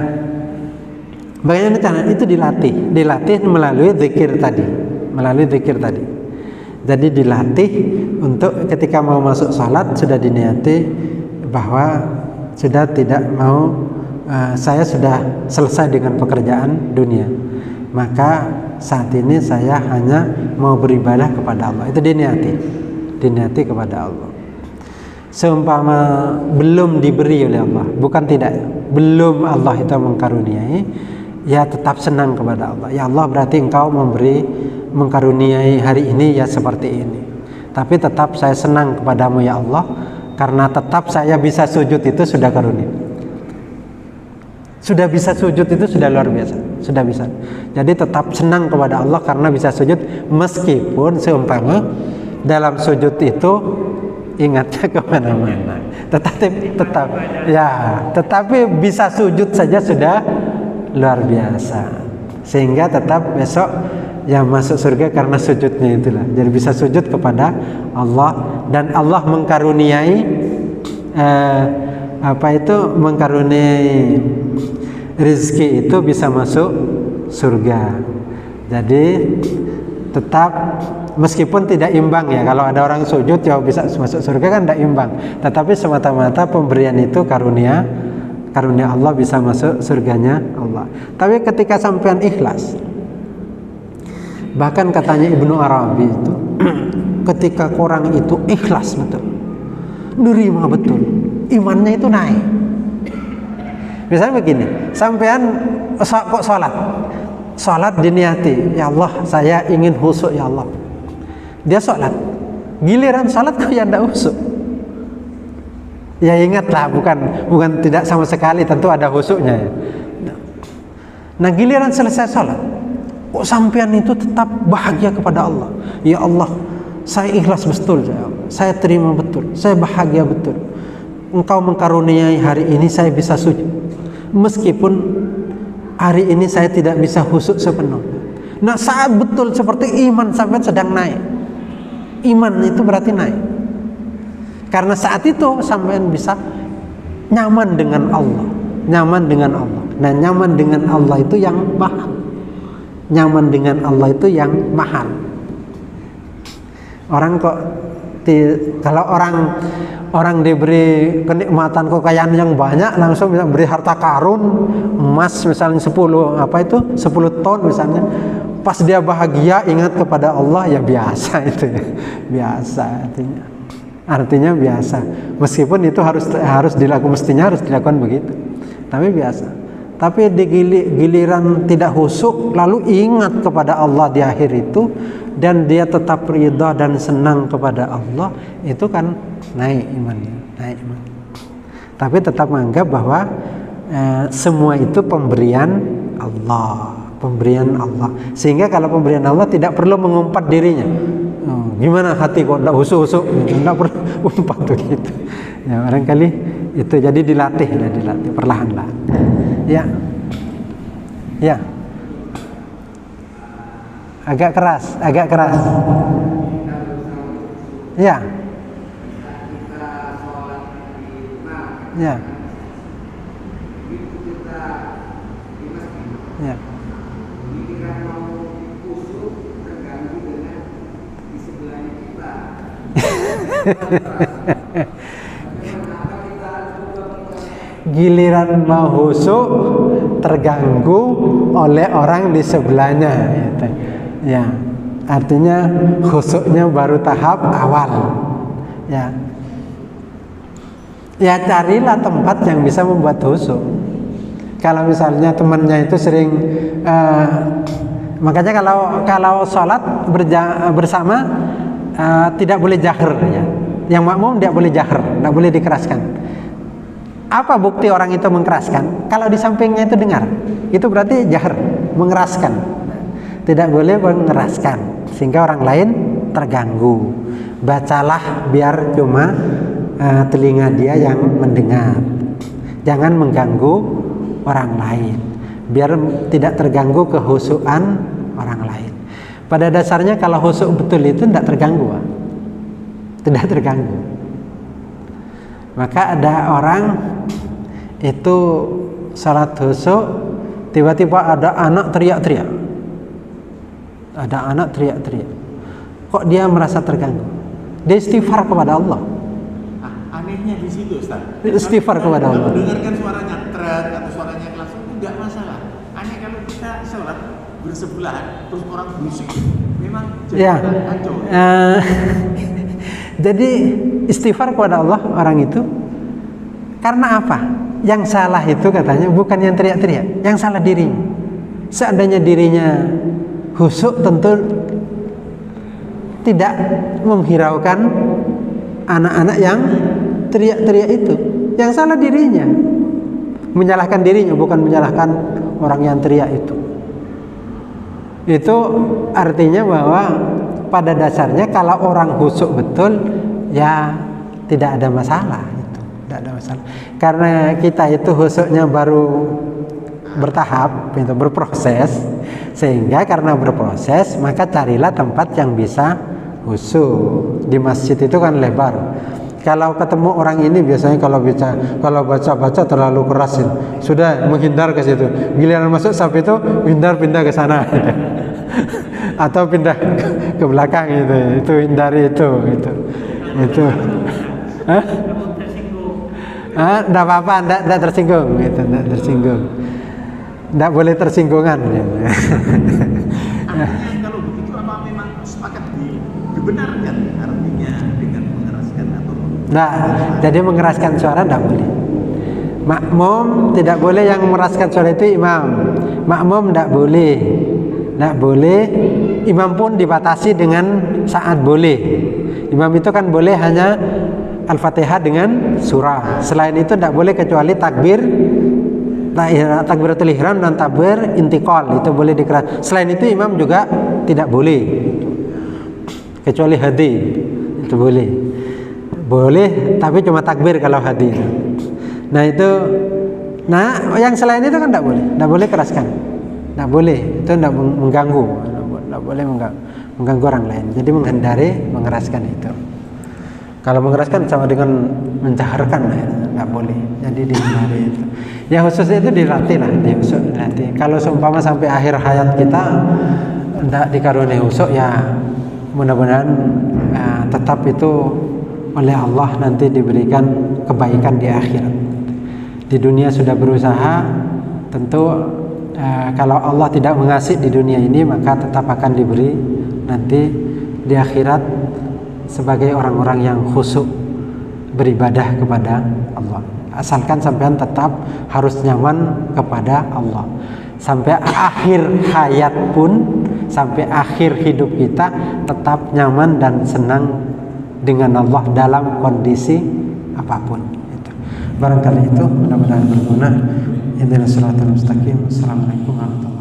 bagaimana cara itu dilatih melalui zikir tadi, Jadi dilatih untuk ketika mau masuk salat sudah diniati bahwa sudah tidak mau, saya sudah selesai dengan pekerjaan dunia, maka saat ini saya hanya mau beribadah kepada Allah. Itu diniati kepada Allah. Seumpama belum diberi oleh Allah, bukan tidak, belum Allah itu mengkaruniai, ya tetap senang kepada Allah. Ya Allah, berarti Engkau mengkaruniai hari ini ya seperti ini. Tapi tetap saya senang kepadamu ya Allah, karena tetap saya bisa sujud itu sudah karunia. Sudah bisa sujud itu sudah luar biasa, sudah bisa. Jadi tetap senang kepada Allah karena bisa sujud, meskipun seumpama dalam sujud itu ingatnya kemana-mana. Tetapi bisa sujud saja sudah luar biasa. Sehingga tetap besok ya masuk surga karena sujudnya itulah. Jadi bisa sujud kepada Allah, dan Allah mengkaruniai mengkaruniai rezeki itu bisa masuk surga. Jadi tetap meskipun tidak imbang ya, kalau ada orang sujud ya bisa masuk surga kan tidak imbang, tetapi semata-mata pemberian itu karunia Allah, bisa masuk surganya Allah. Tapi ketika sampean ikhlas, bahkan katanya Ibnu Arabi itu ketika orang itu ikhlas betul, nerima betul, imannya itu naik. Misalnya begini, sampean kok sholat diniati, ya Allah saya ingin khusyuk ya Allah. Dia sholat, giliran sholat kok ya tidak khusyuk. Ya ingatlah, bukan tidak sama sekali, tentu ada khusyuknya. Nah giliran selesai sholat, kok sampean itu tetap bahagia kepada Allah. Ya Allah, saya ikhlas betul, ya Allah. Saya terima betul, saya bahagia betul. Engkau mengkaruniai hari ini saya bisa sujud, meskipun hari ini saya tidak bisa khusyuk sepenuh. Nah saat betul seperti iman sampai sedang naik. Iman itu berarti naik, karena saat itu sampean bisa nyaman dengan Allah. Nah nyaman dengan Allah itu yang mahal. Orang kok kalau orang diberi kenikmatan kekayaan yang banyak langsung bisa beri harta karun emas misalnya 10 ton misalnya, pas dia bahagia ingat kepada Allah, ya biasa itu ya. Biasa artinya biasa, meskipun itu harus dilakukan, mestinya harus dilakukan begitu, tapi biasa. Tapi di giliran tidak khusyuk lalu ingat kepada Allah di akhir itu, dan dia tetap ridha dan senang kepada Allah, itu kan naik imannya, naik iman. Tapi tetap menganggap bahwa semua itu pemberian Allah, sehingga kalau pemberian Allah tidak perlu mengumpat dirinya. Gimana hati kok tidak husuk-husuk, tidak perlu umpat begitu. Ya, barangkali itu jadi dilatih perlahan-lahan. Ya, agak keras. Ya, ya. Giliran mau khusyuk terganggu oleh orang di sebelahnya, gitu. Ya, artinya khusyuknya baru tahap awal. Ya, carilah tempat yang bisa membuat khusyuk. Kalau misalnya temannya itu sering, makanya kalau sholat bersama tidak boleh jahar, ya. Yang makmum tidak boleh jahar, tidak boleh dikeraskan. Apa bukti orang itu mengeraskan? Kalau di sampingnya itu dengar, itu berarti jahar, mengeraskan. Tidak boleh mengeraskan sehingga orang lain terganggu. Bacalah biar cuma telinga dia yang mendengar. Jangan mengganggu orang lain, biar tidak terganggu kehusukan orang lain. Pada dasarnya kalau khusyuk betul itu tidak terganggu, tidak terganggu. Maka ada orang itu salat khusyuk, tiba-tiba ada anak teriak-teriak. Kok dia merasa terganggu? Dia istighfar kepada Allah. Anehnya di situ, Ustaz. Istighfar kepada Allah. Mendengarkan suaranya teriak atau suaranya kelas itu tidak masalah. Aneh kalau kita sholat bersebelahan terus orang berisik, memang jadi kacau. Jadi istighfar kepada Allah orang itu karena apa? Yang salah itu katanya bukan yang teriak-teriak, yang salah dirinya. Seandainya dirinya khusyuk, tentu tidak menghiraukan anak-anak yang teriak-teriak itu. Yang salah dirinya, menyalahkan dirinya, bukan menyalahkan orang yang teriak itu. Itu artinya bahwa pada dasarnya kalau orang khusyuk betul, ya tidak ada masalah itu, tidak ada masalah. Karena kita itu khusyuknya baru bertahap, itu berproses, sehingga karena berproses maka carilah tempat yang bisa khusyuk. Di masjid itu kan lebar. Kalau ketemu orang ini biasanya kalau baca terlalu kerasin, sudah menghindar ke situ. Giliran masuk saf itu pindah ke sana. Atau pindah ke belakang itu hindari itu. Enggak apa-apa, enggak tersinggung gitu, enggak tersinggung. Enggak boleh tersinggungan gitu. Artinya kalau begitu apa memang sepakat dibenarkan artinya dengan mengeraskan atau Nah, jadi mengeraskan suara enggak boleh. Makmum tidak boleh, yang mengeraskan suara itu imam. Makmum enggak boleh. Tidak boleh, imam pun dibatasi dengan saat boleh. Imam itu kan boleh hanya Al-Fatihah dengan surah. Selain itu tidak boleh kecuali takbiratul ihram dan takbir intiqal, itu boleh dikeras. Selain itu imam juga tidak boleh, kecuali hadi itu boleh. Boleh tapi cuma takbir kalau hadi. Yang selain itu kan tidak boleh keraskan. Tidak boleh, itu tidak mengganggu, tidak boleh mengganggu orang lain. Jadi menghindari mengeraskan itu. Kalau mengeraskan sama dengan mencaharkan, tidak boleh. Jadi dihindari itu. Ya khusus itu dilatih. Kalau seumpama sampai akhir hayat kita tidak dikaruniai khusyuk, ya mudah-mudahan tetap itu oleh Allah nanti diberikan kebaikan di akhirat. Di dunia sudah berusaha, tentu kalau Allah tidak mengasih di dunia ini, maka tetap akan diberi nanti di akhirat sebagai orang-orang yang khusyuk beribadah kepada Allah. Asalkan sampean tetap harus nyaman kepada Allah. Sampai akhir hayat pun, sampai akhir hidup kita tetap nyaman dan senang dengan Allah dalam kondisi apapun. Itu. Barangkali itu mudah-mudahan berguna. Ihdinas siratal mustaqim. Assalamualaikum warahmatullahi wabarakatuh.